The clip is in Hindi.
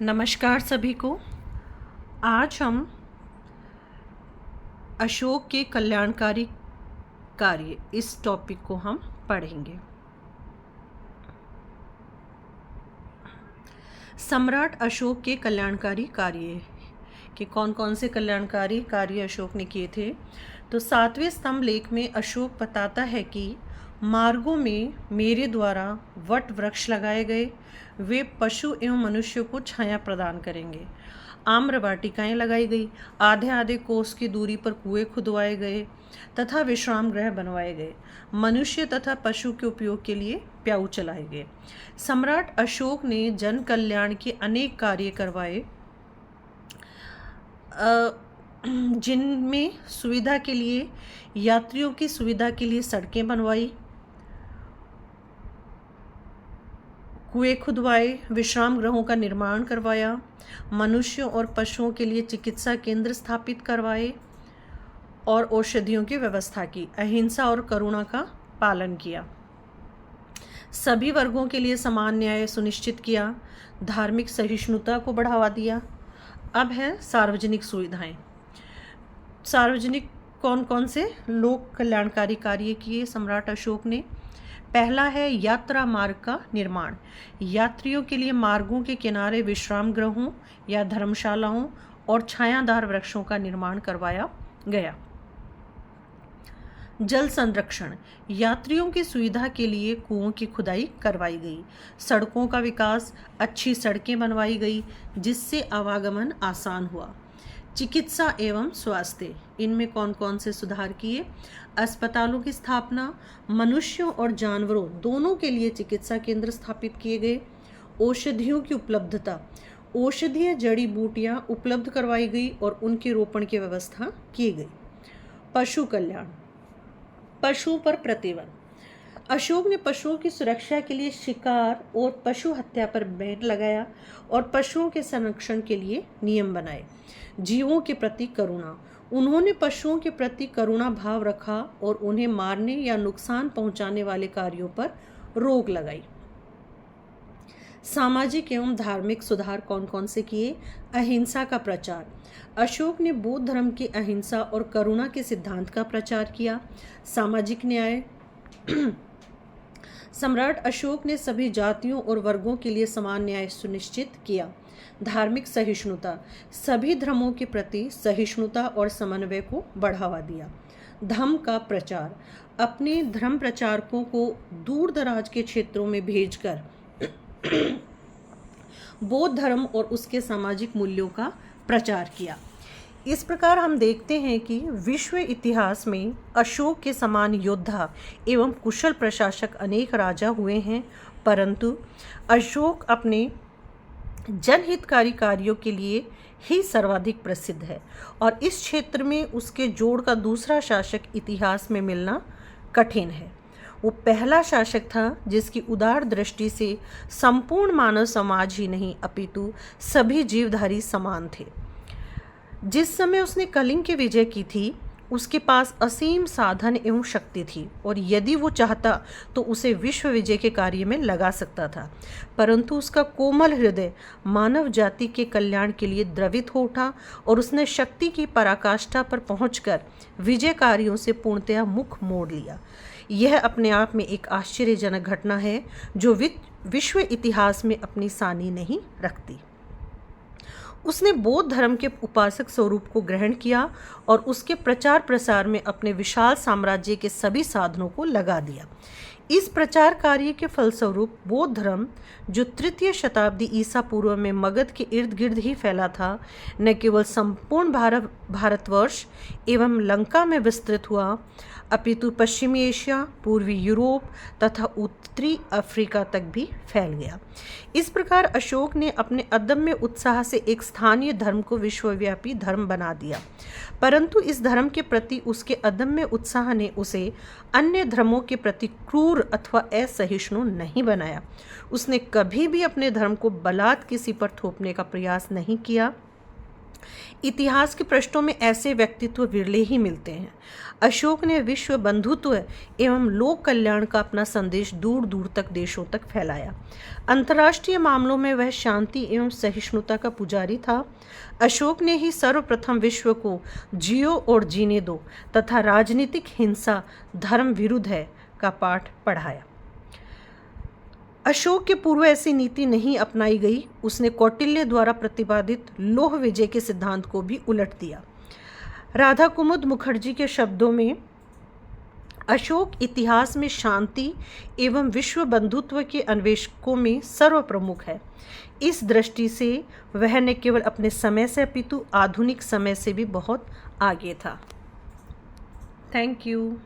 नमस्कार सभी को। आज हम अशोक के कल्याणकारी कार्य इस टॉपिक को हम पढ़ेंगे। सम्राट अशोक के कल्याणकारी कार्य कि कौन कौन से कल्याणकारी कार्य अशोक ने किए थे। तो 7वें स्तंभ लेख में अशोक बताता है कि मार्गों में मेरे द्वारा वट वृक्ष लगाए गए, वे पशु एवं मनुष्यों को छाया प्रदान करेंगे। आम्र वाटिकाएं लगाई गई, आधे आधे कोस की दूरी पर कुएं खुदवाए गए तथा विश्राम गृह बनवाए गए। मनुष्य तथा पशु के उपयोग के लिए प्याऊ चलाए गए। सम्राट अशोक ने जन कल्याण के अनेक कार्य करवाए, जिनमें सुविधा के लिए, यात्रियों की सुविधा के लिए सड़कें बनवाई, कुएं खुदवाए, विश्राम गृहों का निर्माण करवाया, मनुष्यों और पशुओं के लिए चिकित्सा केंद्र स्थापित करवाए और औषधियों की व्यवस्था की। अहिंसा और करुणा का पालन किया। सभी वर्गों के लिए समान न्याय सुनिश्चित किया। धार्मिक सहिष्णुता को बढ़ावा दिया। अब है सार्वजनिक सुविधाएं। सार्वजनिक कौन कौन से लोक कल्याणकारी कार्य किए सम्राट अशोक ने। पहला है यात्रा मार्ग का निर्माण। यात्रियों के लिए मार्गों के किनारे विश्राम गृहों या धर्मशालाओं और छायादार वृक्षों का निर्माण करवाया गया। जल संरक्षण। यात्रियों की सुविधा के लिए कुओं की खुदाई करवाई गई। सड़कों का विकास, अच्छी सड़कें बनवाई गई जिससे आवागमन आसान हुआ। चिकित्सा एवं स्वास्थ्य, इनमें कौन कौन से सुधार किए। अस्पतालों की स्थापना, मनुष्यों और जानवरों दोनों के लिए चिकित्सा केंद्र स्थापित किए गए। औषधियों की उपलब्धता, औषधीय जड़ी बूटियां उपलब्ध करवाई गई और उनके रोपण की व्यवस्था की गई। पशु कल्याण, पशुओं पर प्रतिबंध। अशोक ने पशुओं की सुरक्षा के लिए शिकार और पशु हत्या पर बैन लगाया और पशुओं के संरक्षण के लिए नियम बनाए। जीवों के प्रति करुणा, उन्होंने पशुओं के प्रति करुणा भाव रखा और उन्हें मारने या नुकसान पहुंचाने वाले कार्यों पर रोक लगाई। सामाजिक एवं धार्मिक सुधार कौन कौन से किए। अहिंसा का प्रचार, अशोक ने बौद्ध धर्म की अहिंसा और करुणा के सिद्धांत का प्रचार किया। सामाजिक न्याय, सम्राट अशोक ने सभी जातियों और वर्गों के लिए समान न्याय सुनिश्चित किया। धार्मिक सहिष्णुता, सभी धर्मों के प्रति सहिष्णुता और समन्वय को बढ़ावा दिया। धम्म का प्रचार, अपने धर्म प्रचारकों को दूर दराज के क्षेत्रों में भेजकर बौद्ध धर्म और उसके सामाजिक मूल्यों का प्रचार किया। इस प्रकार हम देखते हैं कि विश्व इतिहास में अशोक के समान योद्धा एवं कुशल प्रशासक अनेक राजा हुए हैं, परंतु अशोक अपने जनहितकारी कार्यों के लिए ही सर्वाधिक प्रसिद्ध है और इस क्षेत्र में उसके जोड़ का दूसरा शासक इतिहास में मिलना कठिन है। वो पहला शासक था जिसकी उदार दृष्टि से संपूर्ण मानव समाज ही नहीं अपितु सभी जीवधारी समान थे। जिस समय उसने कलिंग की विजय की थी, उसके पास असीम साधन एवं शक्ति थी और यदि वो चाहता तो उसे विश्व विजय के कार्य में लगा सकता था, परंतु उसका कोमल हृदय मानव जाति के कल्याण के लिए द्रवित हो उठा और उसने शक्ति की पराकाष्ठा पर पहुंचकर विजय कार्यों से पूर्णतया मुख मोड़ लिया। यह अपने आप में एक आश्चर्यजनक घटना है जो विश्व इतिहास में अपनी सानी नहीं रखती। उसने बौद्ध धर्म के उपासक स्वरूप को ग्रहण किया और उसके प्रचार प्रसार में अपने विशाल साम्राज्य के सभी साधनों को लगा दिया। इस प्रचार कार्य के फलस्वरूप बौद्ध धर्म, जो 3य शताब्दी ईसा पूर्व में मगध के इर्द गिर्द ही फैला था, न केवल संपूर्ण भारतवर्ष एवं लंका में विस्तृत हुआ, अपितु पश्चिमी एशिया, पूर्वी यूरोप तथा उत्तरी अफ्रीका तक भी फैल गया। इस प्रकार अशोक ने अपने अदम्य उत्साह से एक स्थानीय धर्म को विश्वव्यापी धर्म बना दिया, परंतु इस धर्म के प्रति उसके अदम्य उत्साह ने उसे अन्य धर्मों के प्रति क्रूर अथवा असहिष्णु नहीं बनाया। उसने कभी भी अपने धर्म को बलात् किसी पर थोपने का प्रयास नहीं किया। इतिहास के पृष्ठों में ऐसे व्यक्तित्व विरले ही मिलते हैं। अशोक ने विश्व बंधुत्व एवं लोक कल्याण का अपना संदेश दूर दूर तक देशों तक फैलाया। अंतर्राष्ट्रीय मामलों में वह शांति एवं सहिष्णुता का पुजारी था। अशोक ने ही सर्वप्रथम विश्व को जियो और जीने दो तथा राजनीतिक हिंसा धर्म विरुद्ध है का पाठ पढ़ाया। अशोक के पूर्व ऐसी नीति नहीं अपनाई गई। उसने कौटिल्य द्वारा प्रतिपादित लोह विजय के सिद्धांत को भी उलट दिया। राधा कुमुद मुखर्जी के शब्दों में अशोक इतिहास में शांति एवं विश्व बंधुत्व के अन्वेषकों में सर्वप्रमुख है। इस दृष्टि से वह न केवल अपने समय से अपितु आधुनिक समय से भी बहुत आगे था। Thank you.